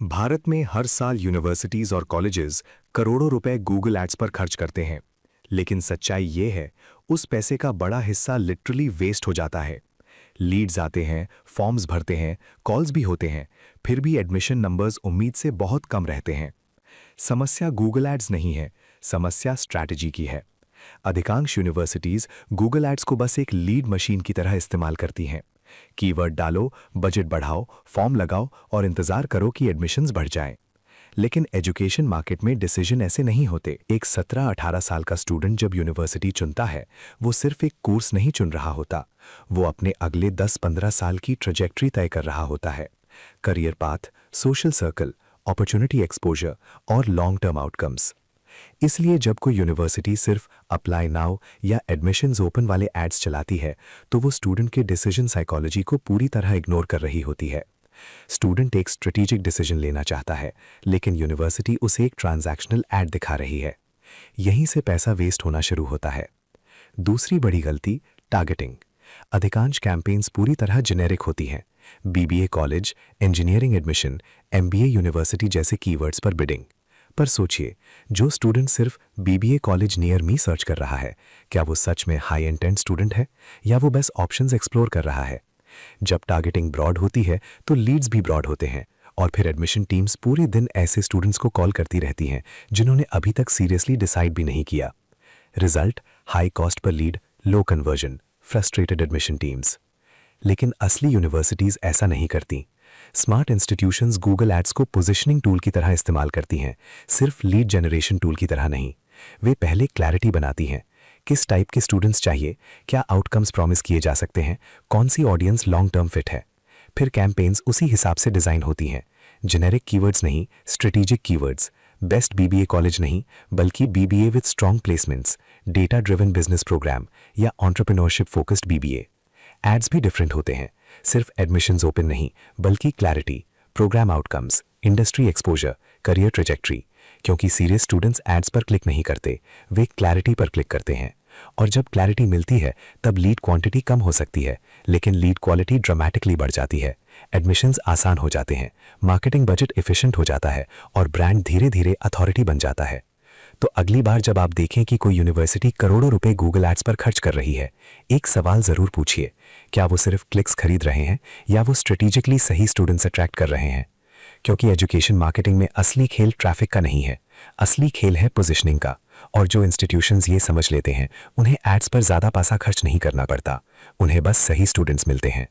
भारत में हर साल यूनिवर्सिटीज और कॉलेजेस करोड़ों रुपए गूगल एड्स पर खर्च करते हैं, लेकिन सच्चाई ये है, उस पैसे का बड़ा हिस्सा लिटरली वेस्ट हो जाता है। लीड्स आते हैं, फॉर्म्स भरते हैं, कॉल्स भी होते हैं, फिर भी एडमिशन नंबर्स उम्मीद से बहुत कम रहते हैं। समस्या गूगल एड्स नहीं है, समस्या स्ट्रैटेजी की है। अधिकांश यूनिवर्सिटीज गूगल एड्स को बस एक लीड मशीन की तरह इस्तेमाल करती हैं। कीवर्ड डालो, बजट बढ़ाओ, फॉर्म लगाओ और इंतजार करो कि एडमिशन्स बढ़ जाएं। लेकिन एजुकेशन मार्केट में डिसीजन ऐसे नहीं होते। एक 17-18 साल का स्टूडेंट जब यूनिवर्सिटी चुनता है, वो सिर्फ एक कोर्स नहीं चुन रहा होता, वो अपने अगले 10-15 साल की ट्रैजेक्टरी तय कर रहा होता है। Career path, social circle, opportunity exposure और लॉन्ग टर्म आउटकम्स। इसलिए जब कोई यूनिवर्सिटी सिर्फ अप्लाई नाउ या एडमिशन्स ओपन वाले एड्स चलाती है, तो वो स्टूडेंट के डिसीजन साइकोलॉजी को पूरी तरह इग्नोर कर रही होती है। स्टूडेंट एक स्ट्रेटेजिक डिसीजन लेना चाहता है, लेकिन यूनिवर्सिटी उसे एक ट्रांजैक्शनल एड दिखा रही है। यहीं से पैसा वेस्ट होना शुरू होता है। दूसरी बड़ी गलती, टारगेटिंग। अधिकांश कैंपेन्स पूरी तरह जेनेरिक होती हैं। BBA college, engineering admission, MBA university जैसे कीवर्ड्स पर बिडिंग। पर सोचिए, जो स्टूडेंट सिर्फ BBA college near me search कर रहा है, क्या वो सच में हाई इंटेंट स्टूडेंट है या वो बस ऑप्शंस एक्सप्लोर कर रहा है? जब टारगेटिंग ब्रॉड होती है तो लीड्स भी ब्रॉड होते हैं, और फिर एडमिशन टीम्स पूरे दिन ऐसे स्टूडेंट्स को कॉल करती रहती हैं जिन्होंने अभी तक सीरियसली डिसाइड भी नहीं किया। Result, high cost per lead, low conversion, frustrated admission teams. लेकिन असली यूनिवर्सिटीज ऐसा नहीं करती। स्मार्ट इंस्टीट्यूशंस गूगल एड्स को पोजिशनिंग टूल की तरह इस्तेमाल करती हैं, सिर्फ लीड जनरेशन टूल की तरह नहीं। वे पहले क्लैरिटी बनाती हैं, किस टाइप के स्टूडेंट्स चाहिए, क्या आउटकम्स प्रॉमिस किए जा सकते हैं, कौन सी ऑडियंस लॉन्ग टर्म फिट है। फिर कैंपेन्स उसी हिसाब से डिज़ाइन होती हैं। जेनेरिक कीवर्ड्स नहीं, strategic keywords. Best BBA college नहीं, बल्कि BBA with strong placements, data driven business programme या एंटरप्रेन्योरशिप फोकस्ड बीबीए। एड्स भी डिफरेंट होते हैं, सिर्फ एडमिशन्स ओपन नहीं, बल्कि clarity, programme outcomes, industry exposure, career trajectory. क्योंकि सीरियस स्टूडेंट्स एड्स पर क्लिक नहीं करते, वे क्लैरिटी पर क्लिक करते हैं। और जब क्लैरिटी मिलती है, तब लीड क्वांटिटी कम हो सकती है, लेकिन लीड क्वालिटी ड्रामेटिकली बढ़ जाती है। एडमिशन्स आसान हो जाते हैं, मार्केटिंग बजट एफिशिएंट हो जाता है और ब्रांड धीरे धीरे अथॉरिटी बन जाता है। तो अगली बार जब आप देखें कि कोई यूनिवर्सिटी करोड़ों रुपए गूगल एड्स पर खर्च कर रही है, एक सवाल जरूर पूछिए, क्या वो सिर्फ क्लिक्स खरीद रहे हैं या वो स्ट्रेटेजिकली सही स्टूडेंट्स अट्रैक्ट कर रहे हैं? क्योंकि एजुकेशन मार्केटिंग में असली खेल ट्रैफिक का नहीं है, असली खेल है पोजीशनिंग का। और जो इंस्टीट्यूशंस ये समझ लेते हैं, उन्हें एड्स पर ज़्यादा पैसा खर्च नहीं करना पड़ता, उन्हें बस सही स्टूडेंट्स मिलते हैं।